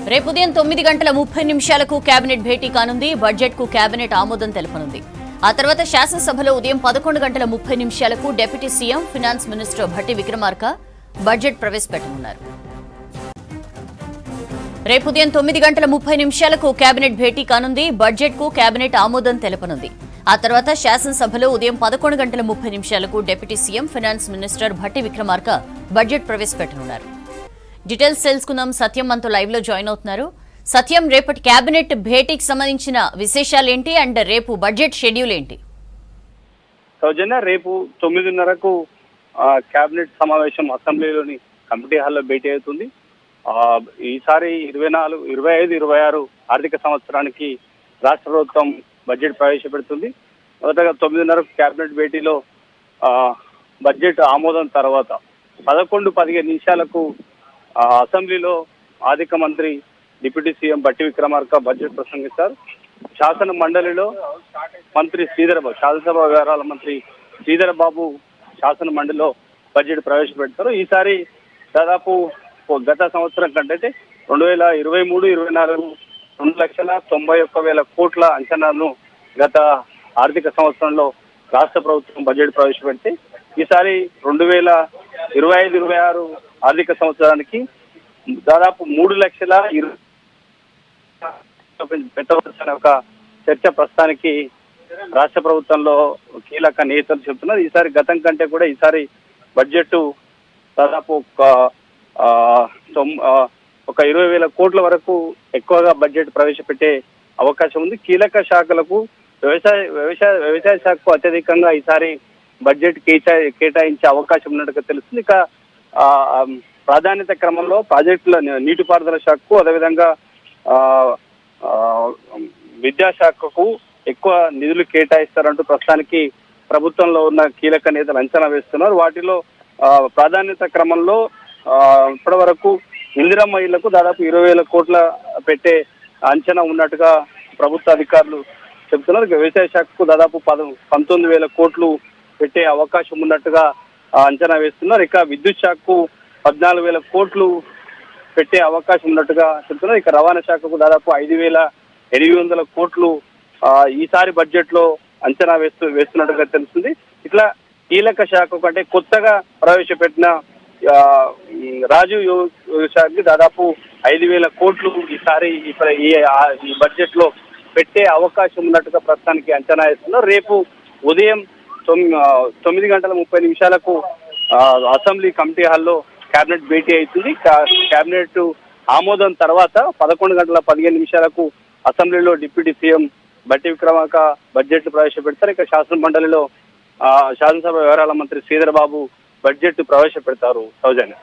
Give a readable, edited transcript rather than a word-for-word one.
రేపు ఉదయం 9:30 కేబినెట్ భేటీ కానుంది. బడ్జెట్ కు కేబినెట్ ఆమోదం తెలపనుంది. ఆ తర్వాత శాసనసభలో ఉదయం 11:30 deputy CM finance minister Bhatti Vikramarka budget ప్రవేశపెట్టనున్నారు. రేపు ఉదయం 9:30 కేబినెట్ భేటీ కానుంది. బడ్జెట్ కు కేబినెట్ ఆమోదం తెలపనుంది. ఆ తర్వాత శాసనసభలో ఉదయం 11:30 deputy CM finance minister Bhatti Vikramarka budget ప్రవేశపెట్టనున్నారు. డీటెయిల్స్ తెలుసుకుందాం. సత్యం మనతో లైవ్ లో జాయిన్ అవుతున్నారు. సత్యం, రేపటి కేబినెట్ భేటీకి సంబంధించిన విశేషాలు ఏంటి అండ్ రేపు బడ్జెట్ షెడ్యూల్ ఏంటి? సౌజన్య, రేపు 9:30కు కేబినెట్ సమావేశం అసెంబ్లీలోని కమిటీ హాల్లో భేటీ అవుతుంది. ఈసారి 24, 25, 26 ఆర్థిక సంవత్సరానికి రాష్ట్ర ప్రభుత్వం బడ్జెట్ ప్రవేశపెడుతుంది. మొదటగా 9:30కు కేబినెట్ భేటీలో బడ్జెట్ ఆమోదం తర్వాత 11:15 అసెంబ్లీలో ఆర్థిక మంత్రి deputy CM Bhatti Vikramarka budget ప్రసంగిస్తారు. శాసన మండలిలో మంత్రి శాసనసభ వ్యవహారాల మంత్రి శ్రీధర్ బాబు శాసన మండలిలో బడ్జెట్ ప్రవేశపెడతారు. ఈసారి దాదాపు గత సంవత్సరం కంటే 2023-24 2,91,000 కోట్ల అంచనాను గత ఆర్థిక సంవత్సరంలో రాష్ట్ర ప్రభుత్వం బడ్జెట్ ప్రవేశపెడితే ఈసారి 2025-26 ఆర్థిక సంవత్సరానికి దాదాపు 3,20,000 పెట్టవలసిన ఒక చర్చ ప్రస్తుతానికి రాష్ట్ర ప్రభుత్వంలో కీలక నేతలు చెబుతున్నారు. ఈసారి గతం కంటే కూడా ఈసారి బడ్జెట్ దాదాపు ఒక 20,000 కోట్ల వరకు ఎక్కువగా బడ్జెట్ ప్రవేశపెట్టే అవకాశం ఉంది. కీలక శాఖలకు వ్యవసాయ శాఖకు అత్యధికంగా ఈసారి బడ్జెట్ కేటాయించే అవకాశం ఉన్నట్టుగా తెలుస్తుంది. ఇక ప్రాధాన్యత క్రమంలో ప్రాజెక్టుల నీటిపారుదల శాఖకు, అదేవిధంగా విద్యాశాఖకు ఎక్కువ నిధులు కేటాయిస్తారంటూ ప్రస్తుతానికి ప్రభుత్వంలో ఉన్న కీలక నేతలు అంచనా వేస్తున్నారు. వాటిలో ప్రాధాన్యత క్రమంలో ఇప్పటి వరకు ఇందిరమ్మ ఇళ్లకు దాదాపు 20,000 కోట్ల పెట్టే అంచనా ఉన్నట్టుగా ప్రభుత్వ అధికారులు చెబుతున్నారు. వ్యవసాయ శాఖకు దాదాపు 19,000 కోట్లు పెట్టే అవకాశం ఉన్నట్టుగా అంచనా వేస్తున్నారు. ఇక విద్యుత్ శాఖకు 14,000 కోట్లు పెట్టే అవకాశం ఉన్నట్టుగా చెబుతున్నారు. ఇక రవాణా శాఖకు దాదాపు 5,800 కోట్లు ఈసారి బడ్జెట్ లో అంచనా వేస్తున్నట్టుగా తెలుస్తుంది. ఇట్లా కీలక శాఖ కంటే కొత్తగా ప్రవేశపెట్టిన రాజీవ్ యువ శాఖకి దాదాపు 5,000 కోట్లు ఈసారి ఈ బడ్జెట్ లో పెట్టే అవకాశం ఉన్నట్టుగా ప్రస్తుతానికి అంచనా వేస్తున్నారు. రేపు ఉదయం 9:30 అసెంబ్లీ కమిటీ హాల్లో కేబినెట్ భేటీ అవుతుంది. కేబినెట్ ఆమోదం తర్వాత 11:15 అసెంబ్లీలో deputy CM Bhatti Vikramarka budget ప్రవేశపెడతారు. ఇక శాసన మండలిలో శాసనసభ వ్యవహారాల మంత్రి శ్రీధర్ బాబు బడ్జెట్ ప్రవేశపెడతారు. సౌజన్య.